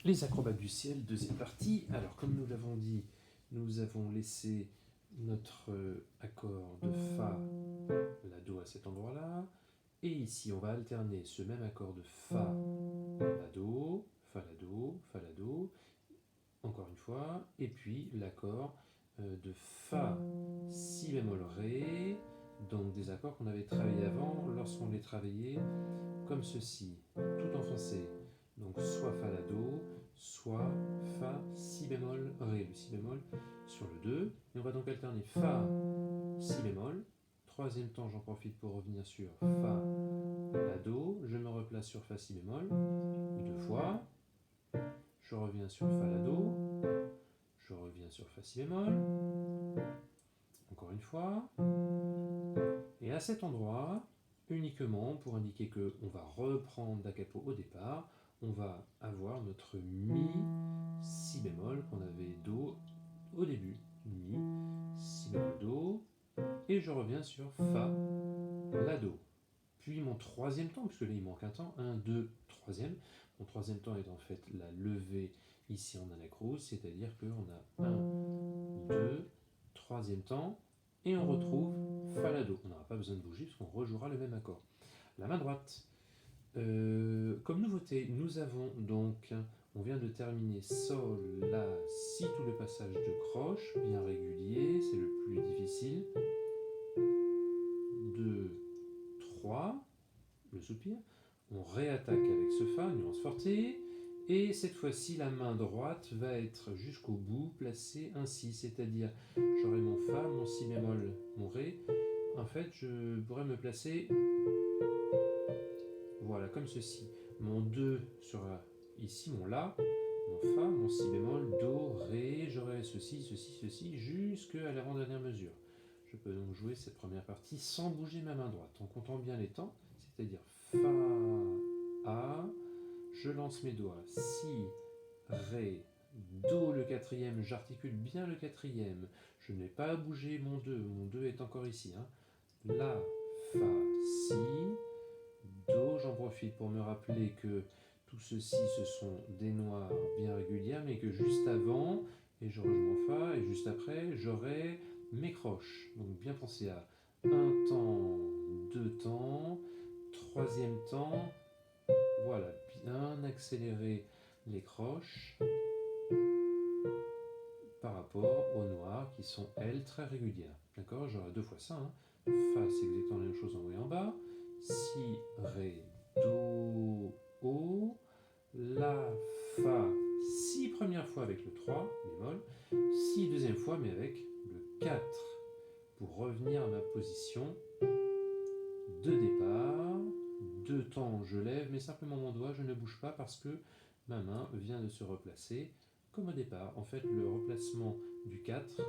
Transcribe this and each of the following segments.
Les acrobates du ciel, deuxième partie. Alors, comme nous l'avons dit, nous avons laissé notre accord de Fa, la Do à cet endroit-là. Et ici, on va alterner ce même accord de Fa, la Do, Fa, la Do, Fa, la Do, encore une fois. Et puis l'accord de Fa, Si bémol, Ré. Donc des accords qu'on avait travaillés avant lorsqu'on les travaillait comme ceci, tout enfoncé. Donc soit Fa, la Do, soit Fa, Si bémol, Ré. Le Si bémol sur le 2. Et on va donc alterner Fa, Si bémol. Troisième temps, j'en profite pour revenir sur Fa, la Do. Je me replace sur Fa, Si bémol. Deux fois. Je reviens sur Fa, la Do. Je reviens sur Fa, Si bémol. Encore une fois. Et à cet endroit, uniquement pour indiquer qu'on va reprendre da capo au départ, on va avoir notre Mi, Si bémol qu'on avait Do au début. Mi, Si bémol, Do. Et je reviens sur Fa, la Do. Puis mon troisième temps, puisque là il manque un temps, 1, 2, troisième. Mon troisième temps est en fait la levée ici en anacrouse, c'est-à-dire qu'on a 1, 2, troisième temps, et on retrouve Fa, la Do. On n'aura pas besoin de bouger puisqu'on rejouera le même accord. La main droite. Comme nouveauté, nous avons donc, on vient de terminer Sol, La, Si, tout le passage de croche, bien régulier, c'est le plus difficile. 2, 3, le soupir. On réattaque avec ce Fa, nuance forte. Et cette fois-ci, la main droite va être jusqu'au bout placée ainsi, c'est-à-dire j'aurai mon Fa, mon Si bémol, mon Ré. En fait, je pourrais me placer, voilà, comme ceci. Mon 2 sera ici, mon La, mon Fa, mon Si bémol, Do, Ré. J'aurai ceci, ceci, ceci, jusqu'à l'avant-dernière mesure. Je peux donc jouer cette première partie sans bouger ma main droite, en comptant bien les temps, c'est-à-dire Fa, A, je lance mes doigts, Si, Ré, Do le quatrième, j'articule bien le quatrième, je n'ai pas à bouger mon 2 est encore ici. La, Fa, Si, Do, j'en profite pour me rappeler que tout ceci ce sont des noirs bien régulières, mais que juste avant, et je rejoins mon Fa, et juste après, j'aurai mes croches. Donc bien penser à un temps, deux temps, troisième temps, voilà, bien accélérer les croches par rapport aux noirs qui sont, elles, très régulières. D'accord? J'aurai deux fois ça. Fa, c'est exactement la même chose en haut et en bas. Si, Ré, Do, O. La, Fa, Si première fois avec le 3 bémol. Si deuxième fois, mais avec le 4. Pour revenir à ma position de départ. Deux temps, je lève, mais simplement mon doigt, je ne bouge pas parce que ma main vient de se replacer comme au départ. En fait, le replacement du 4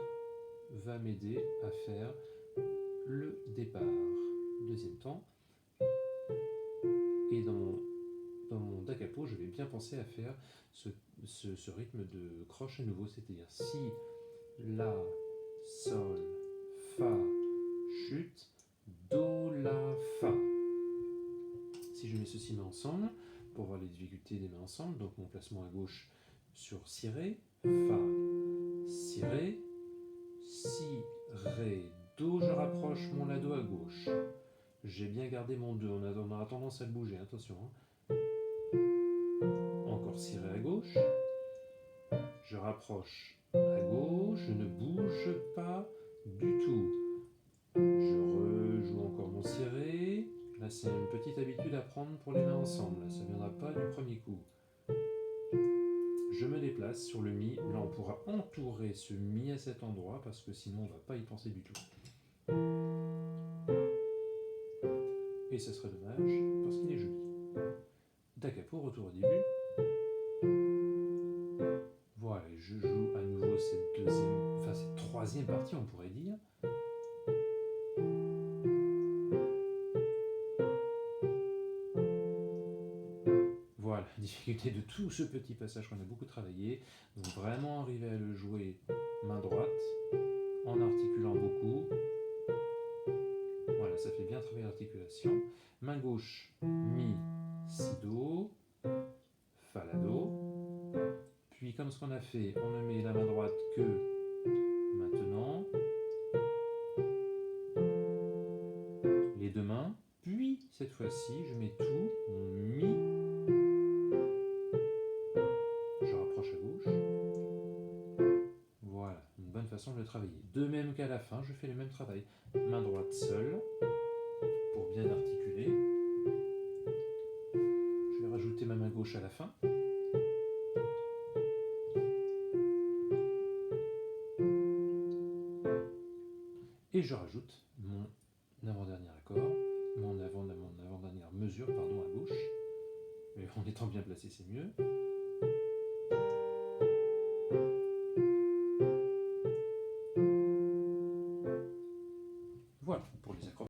va m'aider à faire le départ. Deuxième temps. Et dans mon da capo, je vais bien penser à faire ce rythme de croche à nouveau, c'est-à-dire Si, La, Sol, Fa, chute, Do, La, Fa. Si je mets ceci main ensemble, pour voir les difficultés des mains ensemble, donc mon placement à gauche sur Si, Ré, Fa, Si, Ré, Si, Ré, Do, je rapproche mon La, Do à gauche. J'ai bien gardé mon 2, on aura tendance à le bouger, attention. Encore Si, Ré à gauche. Je rapproche à gauche, je ne bouge pas du tout. Je rejoue encore mon Si, Ré. Là, c'est une petite habitude à prendre pour les mains ensemble. Là, ça ne viendra pas du premier coup. Je me déplace sur le Mi. Là, on pourra entourer ce Mi à cet endroit parce que sinon, on ne va pas y penser du tout. Et ça serait dommage parce qu'il est joli. Da capo, retour au début. Voilà, et je joue à nouveau cette troisième partie, on pourrait dire. Voilà, la difficulté de tout ce petit passage qu'on a beaucoup travaillé. Donc vraiment arriver à le jouer main droite, en articulant beaucoup. Voilà, ça fait bien travailler l'articulation. Main gauche, Mi, Si, Do, Fa, La, Do. comme ce qu'on a fait, on ne met la main droite que maintenant, les deux mains, puis cette fois-ci, je mets tout, mon mi, je rapproche à gauche. Voilà, une bonne façon de le travailler. De même qu'à la fin, je fais le même travail. Main droite seule, pour bien articuler. Je vais rajouter ma main gauche à la fin. Et je rajoute mon avant-dernier accord, mon avant-dernière mesure, pardon, à gauche. Mais en étant bien placé, c'est mieux.